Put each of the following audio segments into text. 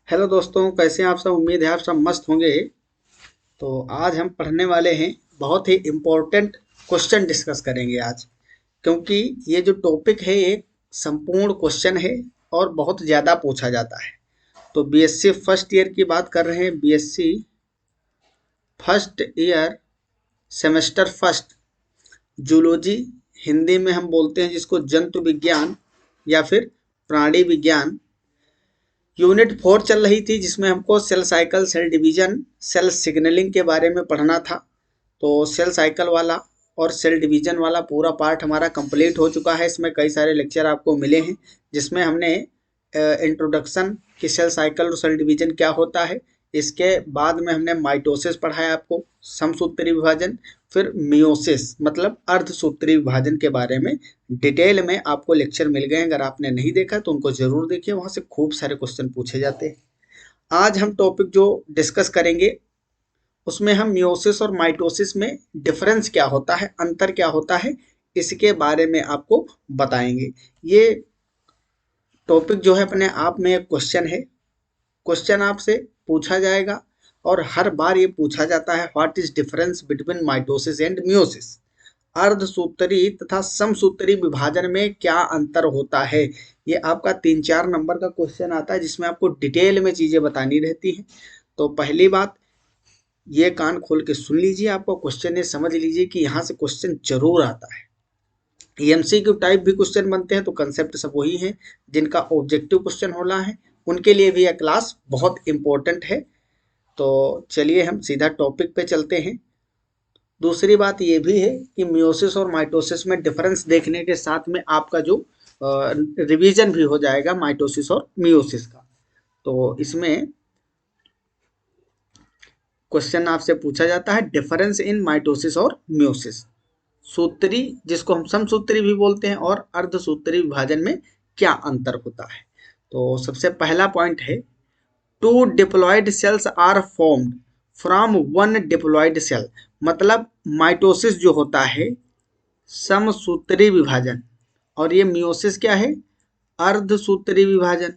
Hello दोस्तों, कैसे हैं आप सब। उम्मीद है आप सब मस्त होंगे। तो आज हम पढ़ने वाले हैं, बहुत ही इम्पोर्टेंट क्वेश्चन डिस्कस करेंगे आज। क्योंकि ये जो टॉपिक है एक संपूर्ण क्वेश्चन है और बहुत ज़्यादा पूछा जाता है। तो बीएससी फर्स्ट ईयर की बात कर रहे हैं। BSc first year semester first, zoology, Hindi में हम बोलते हैं जिसको जंतु विज्ञान या फिर प्राणी विज्ञान। यूनिट 4 चल रही थी जिसमें हमको cell cycle, cell division, cell signalling के बारे में पढ़ना था। तो सेल साइकिल वाला और सेल डिवीजन वाला पूरा पार्ट हमारा कंप्लीट हो चुका है। इसमें कई सारे लेक्चर आपको मिले हैं जिसमें हमने इंट्रोडक्शन कि सेल साइकिल और सेल डिवीजन क्या होता है। इसके बाद में हमने माइटोसिस पढ़ाया आपको, समसूत्री विभाजन। फिर मियोसिस मतलब अर्धसूत्री विभाजन के बारे में डिटेल में आपको लेक्चर मिल गए। अगर आपने नहीं देखा तो उनको जरूर देखिए, वहां से खूब सारे क्वेश्चन पूछे जाते हैं। आज हम टॉपिक जो डिस्कस करेंगे उसमें हम मियोसिस और माइटोसिस में डिफरेंस क्या होता है, अंतर क्या होता है, इसके बारे में आपको बताएंगे। ये टॉपिक जो है अपने आप में एक क्वेश्चन है। क्वेश्चन आपसे पूछा जाएगा और हर बार ये पूछा जाता है, what is difference between mitosis and meiosis. अर्धसूत्री तथा समसूत्री विभाजन में क्या अंतर होता है। ये आपका 3-4 नंबर का क्वेश्चन आता है जिसमें आपको डिटेल में चीजें बतानी रहती हैं। तो पहली बात, ये कान खोल के सुन लीजिए, आपको क्वेश्चन ये समझ लीजिए कि यहाँ से क्वेश्चन जरूर आता है। एमसीक्यू टाइप भी क्वेश्चन बनते हैं, तो कंसेप्ट सब वही है। जिनका ऑब्जेक्टिव क्वेश्चन होना है उनके लिए भी यह क्लास बहुत इंपॉर्टेंट है। तो चलिए हम सीधा टॉपिक पे चलते हैं। दूसरी बात ये भी है कि मियोसिस और माइटोसिस में डिफरेंस देखने के साथ में आपका जो रिवीजन भी हो जाएगा माइटोसिस और मियोसिस का। तो इसमें क्वेश्चन आपसे पूछा जाता है, डिफरेंस इन माइटोसिस और मियोसिस। सूत्री जिसको हम समसूत्री भी बोलते हैं और अर्धसूत्री विभाजन में क्या अंतर होता है। तो सबसे पहला पॉइंट है, two diploid cells are formed from one diploid cell. मतलब माइटोसिस जो होता है समसूत्री विभाजन, और ये मियोसिस क्या है, अर्धसूत्री विभाजन।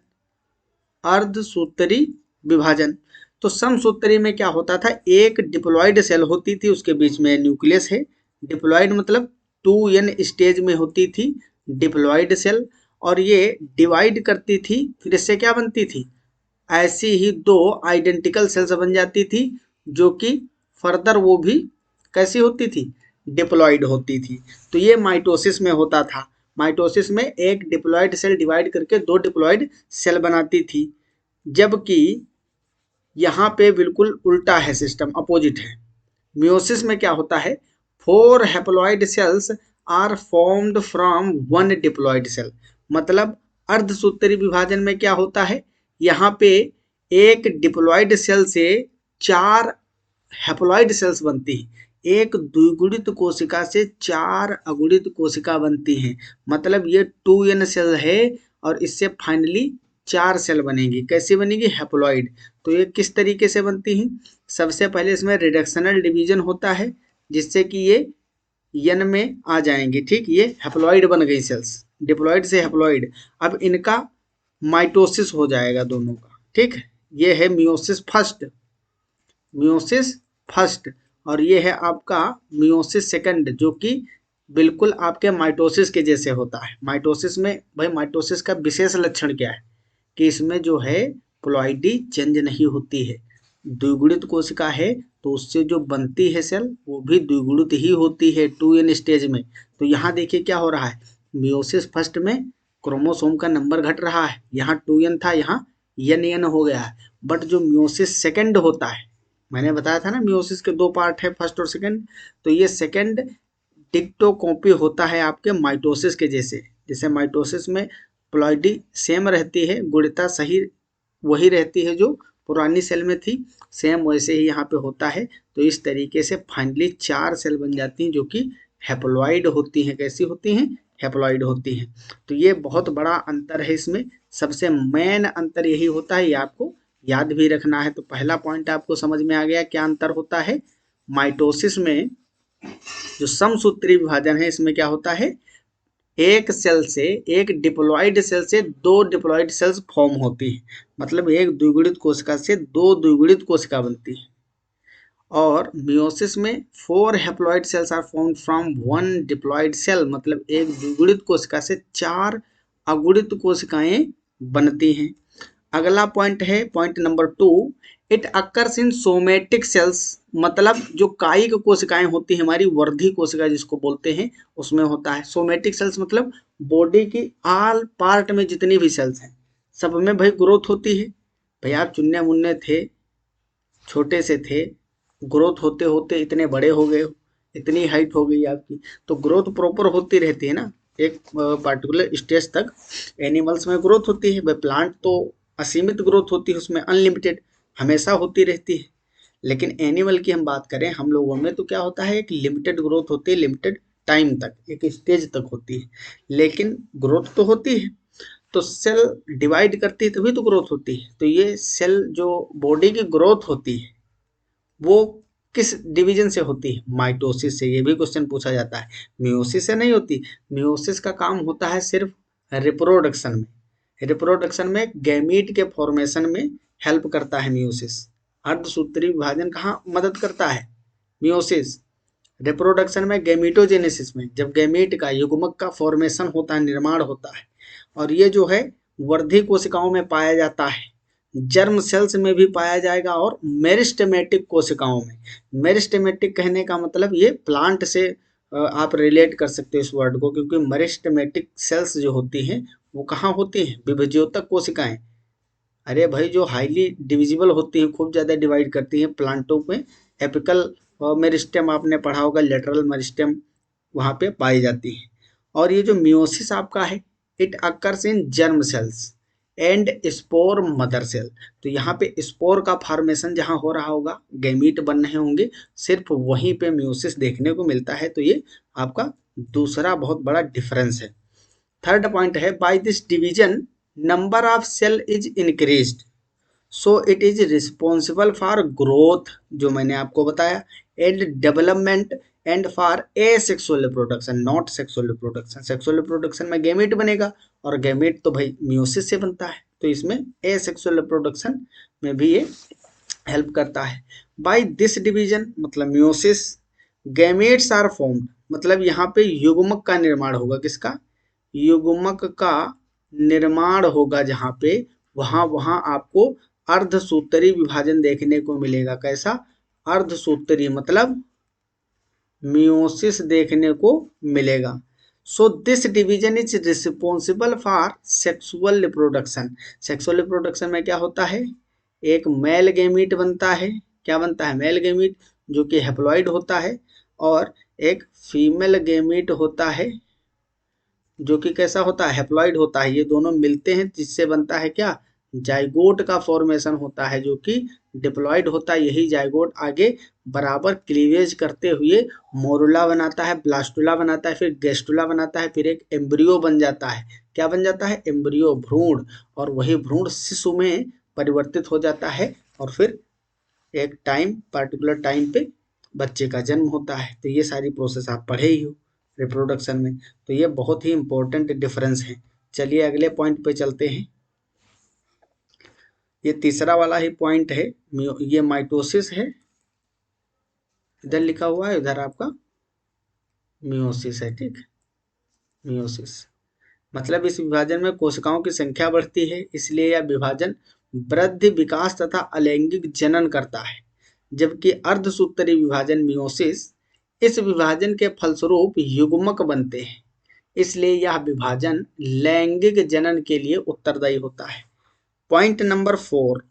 अर्धसूत्री विभाजन। तो समसूत्री में क्या होता था, एक डिप्लॉयड सेल होती थी, उसके बीच में न्यूक्लियस है। डिप्लॉयड मतलब 2n स्टेज में होती थी डिप्लॉयड सेल, और ये डिवाइड करती थी, फिर इससे क्या बनती थी, ऐसी ही दो आइडेंटिकल सेल्स बन जाती थी, जो कि फर्दर वो भी कैसी होती थी, डिप्लॉयड होती थी। तो ये माइटोसिस में होता था। माइटोसिस में एक डिप्लॉयड सेल डिवाइड करके दो डिप्लॉयड सेल बनाती थी, जबकि यहाँ पे बिल्कुल उल्टा है, सिस्टम अपोजिट है। मियोसिस में क्या होता है, 4 haploid cells are formed from one diploid cell. मतलब अर्धसूत्री विभाजन में क्या होता है, यहाँ पे एक डिप्लॉयड सेल से 4 हैप्लॉइड सेल्स बनती हैं। एक द्विगुणित कोशिका से 4 अगुणित कोशिका बनती हैं। मतलब ये 2n सेल है और इससे फाइनली 4 सेल बनेगी। कैसी बनेगी, हैप्लॉइड। तो ये किस तरीके से बनती हैं, सबसे पहले इसमें रिडक्शनल डिवीजन होता है जिससे कि ये n में आ जाएंगी। ठीक, ये हैप्लॉइड बन गई सेल्स, डिप्लॉइड से हैप्लॉइड। अब इनका माइटोसिस हो जाएगा दोनों का। ठीक है, ये है मियोसिस फर्स्ट, मियोसिस फर्स्ट। और ये है आपका मियोसिस सेकंड, जो कि बिल्कुल आपके माइटोसिस के जैसे होता है। माइटोसिस में भाई, माइटोसिस का विशेष लक्षण क्या है कि इसमें जो है प्लॉइडी चेंज नहीं होती है। द्विगुणित कोशिका है तो उससे जो बनती है सेल वो भी द्विगुणित ही होती है 2n स्टेज में। तो यहाँ देखिए क्या हो रहा है, मियोसिस फर्स्ट में क्रोमोसोम का नंबर घट रहा है, यहाँ 2n था, यहाँ n हो गया है। बट जो मियोसिस सेकंड होता है, मैंने बताया था ना मियोसिस के 2 पार्ट है, फर्स्ट और सेकंड। तो ये सेकंड डिक्टो कॉपी होता है आपके माइटोसिस के जैसे। जैसे माइटोसिस में प्लॉइडी सेम रहती है, गुणिता सही वही रहती है जो पुरानी सेल में थी, सेम वैसे ही यहाँ पे होता है। तो इस तरीके से फाइनली 4 सेल बन जाती हैं जो कि हैप्लॉइड होती हैं। कैसी होती हैं, हैप्लॉइड होती हैं। तो ये बहुत बड़ा अंतर है इसमें। सबसे मेन अंतर यही होता है, ये आपको याद भी रखना है। तो पहला पॉइंट आपको समझ में आ गया क्या अंतर होता है। माइटोसिस में जो समसूत्री विभाजन है इसमें क्या होता है, एक सेल से, एक डिप्लॉइड सेल से दो डिप्लॉइड सेल्स फॉर्म होती है, मतलब एक द्विगुणित कोशिका से दो द्विगुणित कोशिका बनती है। और मियोसिस में 4 haploid cells are formed from 1 diploid cell, मतलब एक द्विगुणित कोशिका से 4 अगुणित कोशिकाएं बनती हैं। अगला पॉइंट है point number 2, it occurs in somatic cells, मतलब जो कायिक कोशिकाएं होती हैं हमारी, वर्धी कोशिका जिसको बोलते हैं, उसमें होता है। सोमेटिक सेल्स मतलब बॉडी की ऑल पार्ट में जितनी भी सेल्स हैं सब में भाई ग्रोथ होती है। भाई आप चुन्ने मुन्ने थे, छोटे से थे, ग्रोथ होते होते इतने बड़े हो गए हो, इतनी हाइट हो गई आपकी, तो ग्रोथ प्रॉपर होती रहती है ना एक पार्टिकुलर स्टेज तक। एनिमल्स में ग्रोथ होती है भाई, प्लांट तो असीमित ग्रोथ होती है, उसमें अनलिमिटेड हमेशा होती रहती है। लेकिन एनिमल की हम बात करें, हम लोगों में तो क्या होता है, एक लिमिटेड ग्रोथ होती है, लिमिटेड टाइम तक, एक स्टेज तक होती है, लेकिन ग्रोथ तो होती है। तो सेल डिवाइड करती है तभी तो ग्रोथ होती है। तो ये सेल जो बॉडी की ग्रोथ होती है वो किस डिवीजन से होती है, माइटोसिस से। ये भी क्वेश्चन पूछा जाता है, मियोसिस से नहीं होती। मियोसिस का काम होता है सिर्फ रिप्रोडक्शन में, रिप्रोडक्शन में गैमीट के फॉर्मेशन में हेल्प करता है मियोसिस। अर्धसूत्री विभाजन कहाँ मदद करता है, मियोसिस। रिप्रोडक्शन में गैमीटोजेनेसिस में, जब गैमीट का युग्मक का फॉर्मेशन होता है, निर्माण होता है। और ये जो है वर्धी कोशिकाओं में पाया जाता है, जर्म सेल्स में भी पाया जाएगा, और मेरिस्टेमेटिक कोशिकाओं में। मेरिस्टेमेटिक कहने का मतलब ये प्लांट से आप रिलेट कर सकते हो इस वर्ड को, क्योंकि मेरिस्टेमेटिक सेल्स जो होती हैं वो कहाँ होती हैं, विभज्योतक कोशिकाएं। अरे भाई जो हाईली डिविजिबल होती हैं, खूब ज़्यादा डिवाइड करती हैं प्लांटों में, एपिकल मेरिस्टेम आपने पढ़ा होगा, लेटरल मेरिस्टेम वहाँ पे पाई जाती है। और ये जो मियोसिस आपका है, it occurs in germ cells and spore mother cell. तो यहाँ पे स्पोर का फॉर्मेशन जहाँ हो रहा होगा, गैमीट बन रहे होंगे, सिर्फ वहीं पे मियोसिस देखने को मिलता है। तो ये आपका दूसरा बहुत बड़ा डिफरेंस है। थर्ड पॉइंट है, by this division number of cell is increased, so it is responsible for growth, जो मैंने आपको बताया, and development, and for a sexual reproduction, not sexual reproduction. Sexual reproduction में गैमेट बनेगा, और गैमेट तो भाई मियोसिस से बनता है, तो इसमें ए सेक्सुअल रिप्रोडक्शन में भी ये हेल्प करता है। बाय दिस डिवीजन मतलब मियोसिस, गैमेट्स आर फॉर्म्ड, मतलब यहाँ पे युग्मक का निर्माण होगा, किसका, युग्मक का निर्माण होगा जहाँ पे, वहाँ वहाँ आपको अर्धसूत्री विभाजन देखने को मिलेगा। कैसा, अर्धसूत्री मतलब मियोसिस देखने को मिलेगा। So this division is responsible for sexual reproduction. Sexual reproduction में क्या होता है, एक मेल गैमीट बनता है, क्या बनता है, मेल गैमीट, जो कि हैप्लॉइड होता है, और एक फीमेल गैमीट होता है जो कि कैसा होता है, हैप्लॉइड होता है। ये दोनों मिलते हैं जिससे बनता है क्या, जाइगोट का फॉर्मेशन होता है, जो कि डिप्लॉइड होता है। यही जाइगोट आगे बराबर क्लीवेज करते हुए मोरुला बनाता है, ब्लास्टुला बनाता है, फिर गेस्टुला बनाता है, फिर एक एम्ब्रियो बन जाता है। क्या बन जाता है, एम्ब्रियो, भ्रूण। और वही भ्रूण शिशु में परिवर्तित हो जाता है, और फिर एक टाइम, पार्टिकुलर टाइम पे बच्चे का जन्म होता है। तो ये सारी प्रोसेस आप पढ़े ही हो रिप्रोडक्शन में। तो ये बहुत ही इंपॉर्टेंट डिफरेंस है। चलिए अगले पॉइंट पे चलते हैं। ये तीसरा वाला ही पॉइंट है, ये माइटोसिस है, इधर लिखा हुआ है, इधर आपका मियोसिस है, ठीक, मियोसिस मतलब इस विभाजन में कोशिकाओं की संख्या बढ़ती है, इसलिए यह विभाजन वृद्धि, विकास तथा अलैंगिक जनन करता है। जबकि अर्धसूत्री विभाजन मियोसिस, इस विभाजन के फलस्वरूप युग्मक बनते हैं, इसलिए यह विभाजन लैंगिक जनन के लिए उत्तरदायी होता है। Point number 4,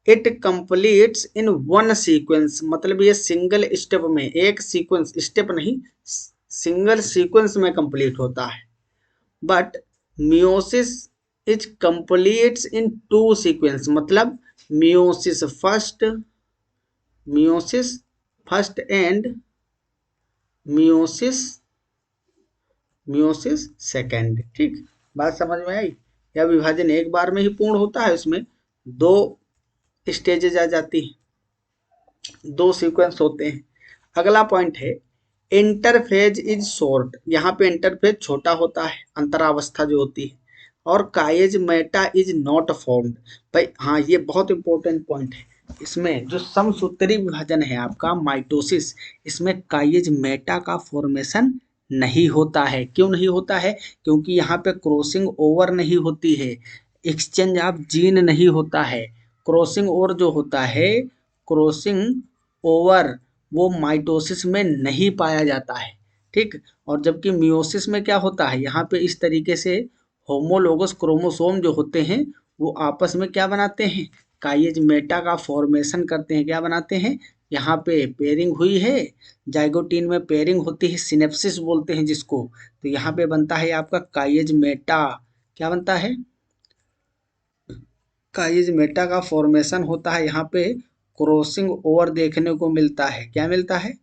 it completes in one sequence, मतलब ये सिंगल स्टेप में, एक सीक्वेंस, स्टेप नहीं, सिंगल सीक्वेंस में कंप्लीट होता है। But meiosis is completes in two sequence, मतलब meiosis first, meiosis first and meiosis, meiosis second, ठीक, बात समझ में आई। यह विभाजन एक बार में ही पूर्ण होता है, उसमें दो स्टेजेज आ जाती है, दो सीक्वेंस होते हैं। अगला पॉइंट है, इंटरफेज इज शॉर्ट, यहाँ पे इंटरफेज छोटा होता है, अंतरावस्था जो होती है। और काइज मेटा इज नॉट फॉर्म्ड। भाई हाँ, ये बहुत इंपॉर्टेंट पॉइंट है। इसमें जो समसूत्री विभाजन है आपका माइटोसिस, इसमें काइज मेटा का फॉर्मेशन नहीं होता है। क्यों नहीं होता है? क्योंकि यहाँ पे क्रॉसिंग ओवर नहीं होती है, एक्सचेंज ऑफ जीन नहीं होता है। क्रॉसिंग ओवर जो होता है, क्रॉसिंग ओवर, वो माइटोसिस में नहीं पाया जाता है। ठीक। और जबकि मियोसिस में क्या होता है, यहाँ पे इस तरीके से होमोलोगस क्रोमोसोम जो होते हैं वो आपस में क्या बनाते हैं, काइज मेटा का फॉर्मेशन करते हैं। क्या बनाते हैं, यहाँ पे पेयरिंग हुई है, जाइगोटीन में पेयरिंग होती है, सिनेप्सिस बोलते हैं जिसको। तो यहाँ पे बनता है आपका काइज मेटा। क्या बनता है, काइज मेटा का फॉर्मेशन होता है। यहाँ पे क्रॉसिंग ओवर देखने को मिलता है। क्या मिलता है,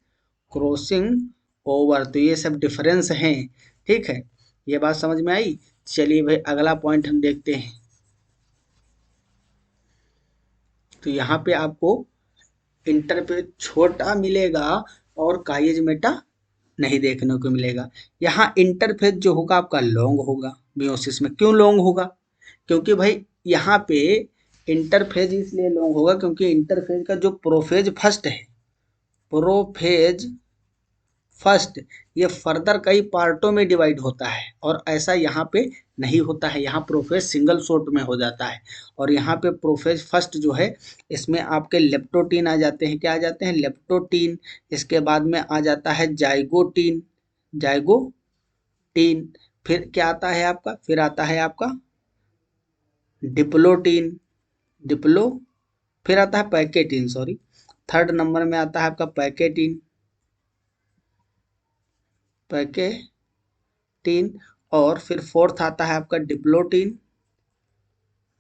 क्रॉसिंग ओवर। तो ये सब डिफरेंस हैं। ठीक है, ये बात समझ में आई। चलिए भाई अगला पॉइंट हम देखते हैं। तो यहाँ पे आपको इंटरफेज छोटा मिलेगा और काइज मेटा नहीं देखने को मिलेगा। यहाँ इंटरफेज जो होगा आपका लॉन्ग होगा मियोसिस में। क्यों लॉन्ग होगा? क्योंकि भाई यहाँ पे इंटरफेज इसलिए लॉन्ग होगा क्योंकि इंटरफेज का जो प्रोफेज फर्स्ट है, प्रोफेज फर्स्ट, ये फर्दर कई पार्टों में डिवाइड होता है और ऐसा यहाँ पे नहीं होता है। यहाँ प्रोफेज सिंगल शॉट में हो जाता है। और यहाँ पे प्रोफेज फर्स्ट जो है, इसमें आपके लेप्टोटीन आ जाते हैं। क्या आ जाते हैं, लेप्टोटीन। इसके बाद में आ जाता है जाइगोटीन, जाइगोटीन। फिर क्या आता है आपका, फिर आता है आपका डिप्लोटीन, डिप्लो। फिर आता है पैकेटीन, सॉरी, थर्ड नंबर में आता है आपका पैकेटीन, पैकेटीन। और फिर फोर्थ आता है आपका डिप्लोटीन,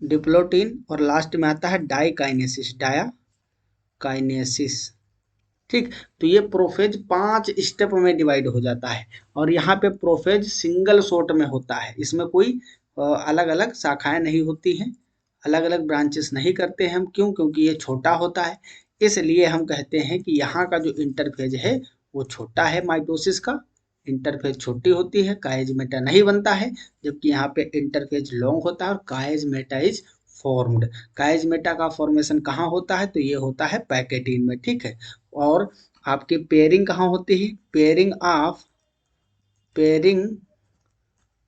डिप्लोटीन। और लास्ट में आता है डाइकाइनेसिस, डायाकाइनेसिस। ठीक। तो ये प्रोफेज 5 स्टेप में डिवाइड हो जाता है। और यहाँ पे प्रोफेज सिंगल शॉट में होता है। इसमें कोई अलग अलग शाखाएं नहीं होती हैं, अलग अलग ब्रांचेस नहीं करते हैं हम। क्यों? क्योंकि ये छोटा होता है। इसलिए हम कहते हैं कि यहाँ का जो इंटरफेज है वो छोटा है। माइटोसिस का इंटरफेज छोटी होती है, काइज मेटा नहीं बनता है। जबकि यहाँ पे इंटरफेज लॉन्ग होता है और काइज मेटा इज फॉर्म्ड। काइज मेटा का फॉर्मेशन कहाँ होता है? तो ये होता है पैकेटीन में। ठीक है। और आपकी पेयरिंग कहाँ होती है? Pairing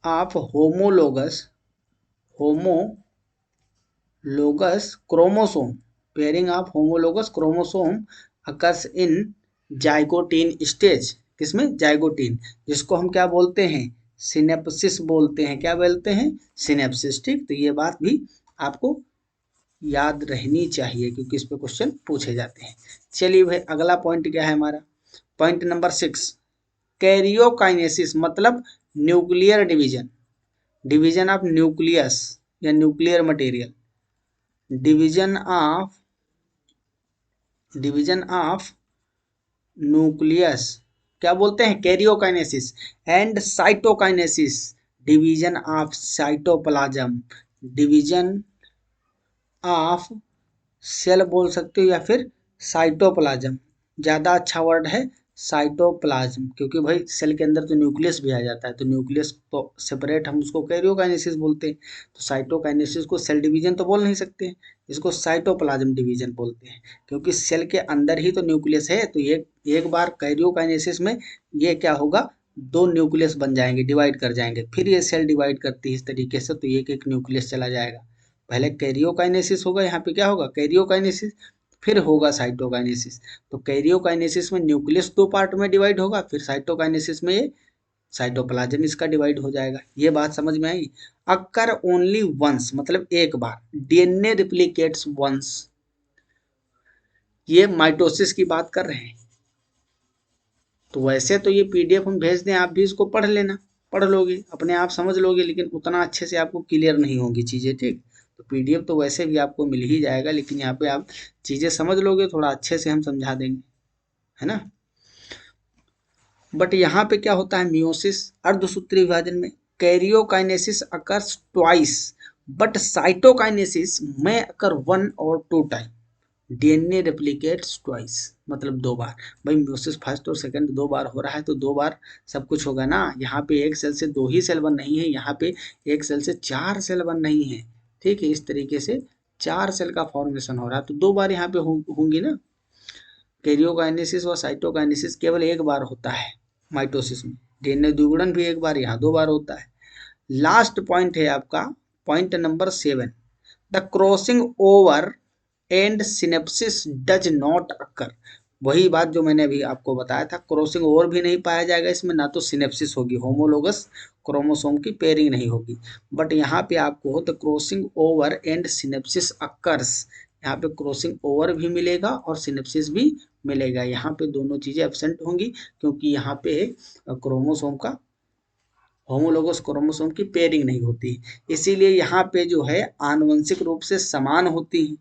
of homologous chromosome, pairing of homologous chromosome occurs in zygotene stage. किसमें? जाइगोटीन, जिसको हम क्या बोलते हैं, सिनेप्सिस बोलते हैं। क्या बोलते हैं? सिनेप्सिस। ठीक। तो ये बात भी आपको याद रहनी चाहिए क्योंकि इस पे क्वेश्चन पूछे जाते हैं। चलिए भाई अगला पॉइंट क्या है हमारा, पॉइंट नंबर 6, कैरियोकाइनेसिस मतलब nuclear division, division of nucleus या nuclear material, division of nucleus. क्या बोलते हैं? Karyokinesis. And cytokinesis, division of cytoplasm, division of cell बोल सकते हो या फिर साइटोप्लाज्म। ज़्यादा अच्छा वर्ड है साइटोप्लाज्म, क्योंकि भाई सेल के अंदर तो न्यूक्लियस भी आ जाता है। तो न्यूक्लियस तो सेपरेट, हम उसको कैरियोकाइनेसिस बोलते हैं। तो साइटोकाइनेसिस को सेल डिवीजन तो बोल नहीं सकते, इसको साइटोप्लाज्म डिवीजन बोलते हैं। क्योंकि सेल के अंदर ही तो न्यूक्लियस है। तो ये एक बार कैरियोकाइनेसिस में ये क्या होगा, 2 न्यूक्लियस बन जाएंगे, डिवाइड कर जाएंगे। फिर ये सेल डिवाइड करती है इस तरीके से। तो एक एक न्यूक्लियस चला जाएगा। पहले कैरियोकाइनेसिस होगा, यहाँ पे क्या होगा, कैरियोकाइनेसिस, फिर होगा साइटोकाइनेसिस। तो कैरियोकाइनेसिस में न्यूक्लियस 2 पार्ट में डिवाइड होगा, फिर साइटोकाइनेसिस में ये साइटोप्लाज्म इसका डिवाइड हो जाएगा। ये बात समझ में आई। अकर ओनली वंस मतलब एक बार, डीएनए रिप्लिकेट्स वंस, ये माइटोसिस की बात कर रहे हैं। तो वैसे तो ये पीडीएफ हम भेज दें, आप भी इसको पढ़ लेना, पढ़ लोगे अपने आप समझ लोगे, लेकिन उतना अच्छे से आपको क्लियर नहीं होंगी चीज़ें। ठीक। तो पीडीएफ तो वैसे भी आपको मिल ही जाएगा, लेकिन यहाँ पे आप चीज़ें समझ लोगे, थोड़ा अच्छे से हम समझा देंगे, है ना। बट यहाँ पे क्या होता है, मियोसिस अर्धसूत्री विभाजन में karyokinesis occurs twice, but cytokinesis में अकर 1 और 2 टाइम। डीएनए रेप्लिकेट्स ट्वाइस, मतलब 2 बार। भाई म्यूसिस फर्स्ट और सेकंड 2 बार हो रहा है तो 2 बार सब कुछ होगा ना। यहाँ पे एक सेल से 2 ही सेल बन नहीं है, यहाँ पे एक सेल से 4 सेल बन नहीं है। ठीक है, इस तरीके से 4 सेल का फॉर्मेशन हो रहा है तो 2 बार यहाँ पे होंगी ना। कैरियोकाइनेसिस और साइटोकाइनेसिस केवल एक बार होता है माइटोसिस में। डीएनए द्विगुणन भी एक बार, यहाँ 2 बार होता है। लास्ट पॉइंट है आपका point number 7, the crossing over and synapses does not occur. वही बात जो मैंने अभी आपको बताया था, क्रॉसिंग ओवर भी नहीं पाया जाएगा इसमें, ना तो सिनेप्सिस होगी, होमोलोगस क्रोमोसोम की पेयरिंग नहीं होगी। बट यहाँ पे आपको the crossing over and synapses occurs, यहाँ पे क्रॉसिंग ओवर भी मिलेगा और सिनेप्सिस भी मिलेगा। यहाँ पे दोनों चीजें एब्सेंट होंगी क्योंकि यहाँ पे क्रोमोसोम का, होमोलोगस क्रोमोसोम की पेयरिंग नहीं होती, इसीलिए यहाँ पे जो है आनुवंशिक रूप से समान होती है।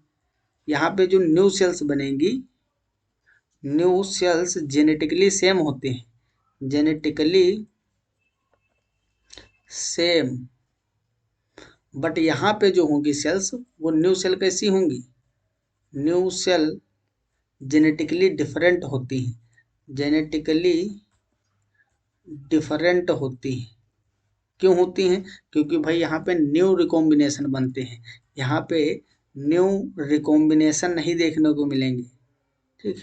यहाँ पे जो न्यू सेल्स बनेंगी, न्यू सेल्स जेनेटिकली सेम होते हैं, जेनेटिकली सेम। बट यहाँ पे जो होंगी सेल्स, वो न्यू सेल कैसी होंगी, न्यू सेल जेनेटिकली डिफरेंट होती हैं, जेनेटिकली डिफरेंट होती हैं। क्यों होती हैं? क्योंकि भाई यहाँ पे न्यू रिकॉम्बिनेशन बनते हैं, यहाँ पे न्यू रिकॉम्बिनेशन नहीं देखने को मिलेंगे। ठीक,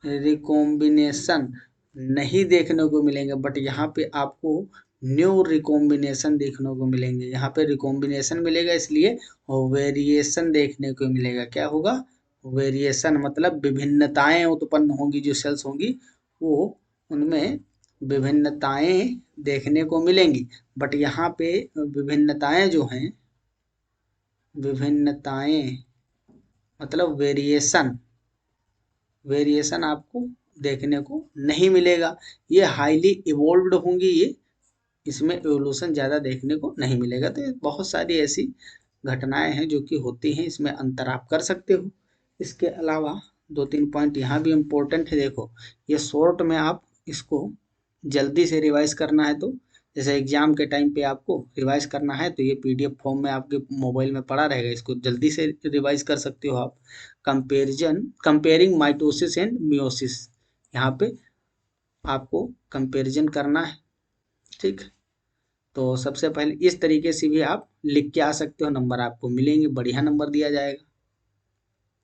रिकॉम्बिनेशन नहीं देखने को मिलेंगे, बट यहाँ पे आपको न्यू रिकॉम्बिनेशन देखने को मिलेंगे। यहाँ पे रिकॉम्बिनेशन मिलेगा इसलिए वेरिएशन देखने को मिलेगा। क्या होगा? वेरिएशन, मतलब विभिन्नताएं उत्पन्न होंगी, जो सेल्स होंगी वो उनमें विभिन्नताएं देखने को मिलेंगी। बट यहाँ पे विभिन्नताएं जो हैं, विभिन्नताएं मतलब वेरिएशन, वेरिएशन आपको देखने को नहीं मिलेगा। ये हाईली इवोल्व्ड होंगी, ये इसमें एवोल्यूशन ज़्यादा देखने को नहीं मिलेगा। तो ये बहुत सारी ऐसी घटनाएं हैं जो कि होती हैं, इसमें अंतर आप कर सकते हो। इसके अलावा 2-3 पॉइंट यहाँ भी इम्पोर्टेंट है। देखो, ये शॉर्ट में आप इसको जल्दी से रिवाइज करना है तो, जैसे एग्जाम के टाइम पे आपको रिवाइज करना है तो ये पीडीएफ फॉर्म में आपके मोबाइल में पड़ा रहेगा, इसको जल्दी से रिवाइज कर सकते हो आप। कंपेयरिंग माइटोसिस एंड मियोसिस, यहाँ पे आपको कंपेरिजन करना है। ठीक, तो सबसे पहले इस तरीके से भी आप लिख के आ सकते हो, नंबर आपको मिलेंगे, बढ़िया नंबर दिया जाएगा।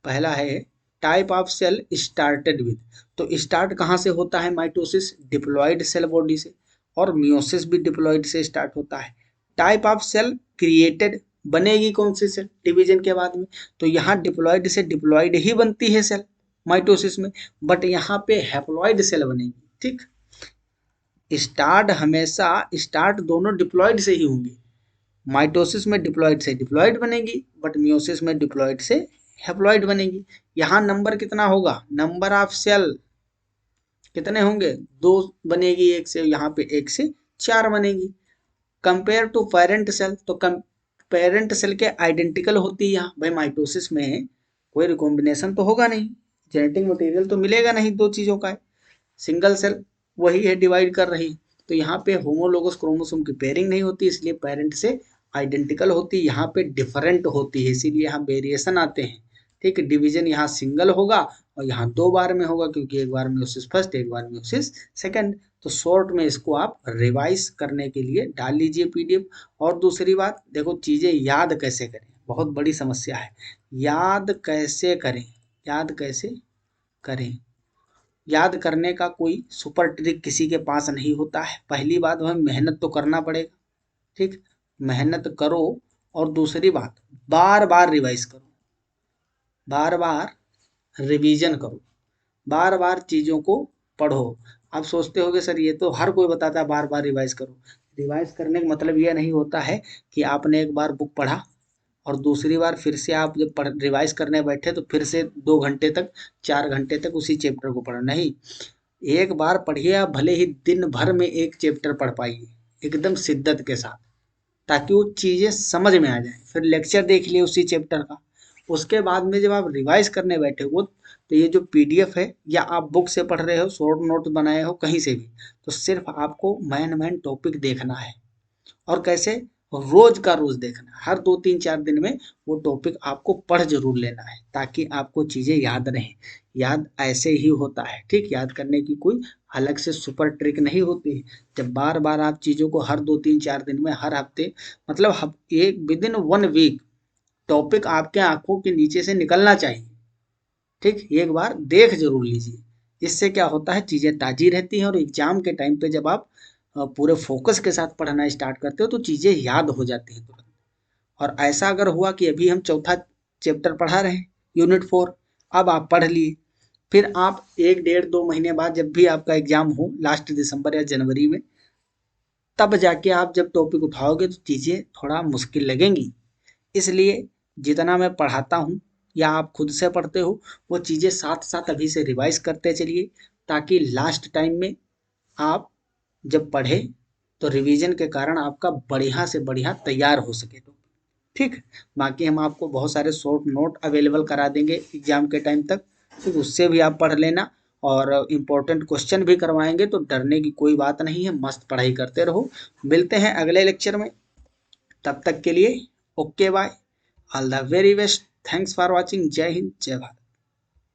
पहला है type of cell started with, तो स्टार्ट कहाँ से होता है माइटोसिस? डिप्लॉयड सेल बॉडी से, और मियोसिस भी डिप्लॉयड से स्टार्ट होता है। टाइप ऑफ सेल क्रिएटेड, बनेगी कौन सी सेल डिवीजन के बाद में? तो यहाँ डिप्लॉयड से डिप्लॉयड ही बनती है सेल माइटोसिस में, बट यहाँ पे हैप्लॉयड सेल बनेगी। ठीक, स्टार्ट हमेशा, स्टार्ट दोनों डिप्लॉयड से ही होंगे। माइटोसिस में डिप्लॉयड से डिप्लॉयड बनेगी, बट मियोसिस में डिप्लॉयड से हैप्लॉयड बनेगी। यहाँ नंबर कितना होगा? नंबर ऑफ सेल कितने होंगे? 2 बनेगी एक से, यहाँ पे 1 से 4 बनेगी। कंपेयर टू पेरेंट सेल, तो पेरेंट सेल के आइडेंटिकल होती है यहाँ। भाई माइटोसिस में कोई रिकॉम्बिनेशन तो होगा नहीं, जेनेटिक मटेरियल तो मिलेगा नहीं, 2 चीजों का है, सिंगल सेल वही है डिवाइड कर रही। तो यहाँ पे होमोलोगस क्रोमोसोम की पेयरिंग नहीं होती, इसलिए पेरेंट से आइडेंटिकल होती है, यहाँ पे डिफरेंट होती है, इसीलिए यहाँ वेरिएशन आते हैं। ठीक, डिवीजन यहाँ सिंगल होगा और यहाँ 2 बार में होगा, क्योंकि एक बार म्यूसिस फर्स्ट, एक बार म्यूसिस सेकंड। तो शॉर्ट में इसको आप रिवाइज करने के लिए डाल लीजिए पीडीएफ। और दूसरी बात, देखो चीजें याद कैसे करें, बहुत बड़ी समस्या है। याद कैसे करें, याद कैसे करें? याद करने का कोई सुपर ट्रिक किसी के पास नहीं होता है। पहली बात, हमें मेहनत तो करना पड़ेगा। ठीक, मेहनत करो, और दूसरी बात, बार बार रिवाइज करो, बार बार रिवीजन करो, बार बार चीज़ों को पढ़ो। आप सोचते होगे सर ये तो हर कोई बताता है बार बार रिवाइज करो। रिवाइज करने का मतलब यह नहीं होता है कि आपने एक बार बुक पढ़ा और दूसरी बार फिर से आप जब रिवाइज करने बैठे तो फिर से 2 घंटे तक, 4 घंटे तक उसी चैप्टर को पढ़ा। नहीं, एक बार पढ़िए, आप भले ही दिन भर में एक चैप्टर पढ़ पाइए एकदम शिद्दत के साथ, ताकि वो चीज़ें समझ में आ जाए। फिर लेक्चर देख लिए उसी चैप्टर का, उसके बाद में जब आप रिवाइज करने बैठे हो तो ये जो पीडीएफ है, या आप बुक से पढ़ रहे हो, शॉर्ट नोट बनाए हो कहीं से भी, तो सिर्फ आपको मेन मेन टॉपिक देखना है। और कैसे? रोज का रोज देखना, हर 2 3 4 दिन में वो टॉपिक आपको पढ़ जरूर लेना है, ताकि आपको चीजें याद रहें। याद ऐसे ही होता है, ठीक, याद करने की कोई अलग से सुपर ट्रिक नहीं होती है। जब बार बार आप चीजों को हर 2 3 4 दिन में, हर हफ्ते, मतलब एक विद इन 1 वीक टॉपिक आपके आंखों के नीचे से निकलना चाहिए, ठीक, एक बार देख जरूर लीजिए। इससे क्या होता है, चीजें ताजी रहती हैं और एग्जाम के टाइम पे जब आप पूरे फोकस के साथ पढ़ना स्टार्ट करते हो तो चीजें याद हो जाती हैं तुरंत। और ऐसा अगर हुआ कि अभी हम चौथा चैप्टर पढ़ा रहे हैं, यूनिट 4, अब आप पढ़ लिए, फिर आप 1 1.5 2 महीने बाद जब भी आपका एग्जाम हो, लास्ट दिसंबर या जनवरी में, तब जाके आप जब टॉपिक उठाओगे तो चीजें थोड़ा मुश्किल लगेंगी। इसलिए जितना मैं पढ़ाता हूँ या आप खुद से पढ़ते हो, वो चीजें साथ साथ अभी से रिवाइज करते चलिए, ताकि लास्ट टाइम में आप जब पढ़े तो रिवीजन के कारण आपका बढ़िया से बढ़िया तैयार हो सके। तो ठीक, बाकी हम आपको बहुत सारे शॉर्ट नोट अवेलेबल करा देंगे एग्जाम के टाइम तक, ठीक, उससे भी आप पढ़ लेना। और इम्पोर्टेंट क्वेश्चन भी करवाएंगे, तो डरने की कोई बात नहीं है, मस्त पढ़ाई करते रहो। मिलते हैं अगले लेक्चर में, तब तक के लिए okay bye, all the very best, thanks for watching, जय हिंद जय भारत।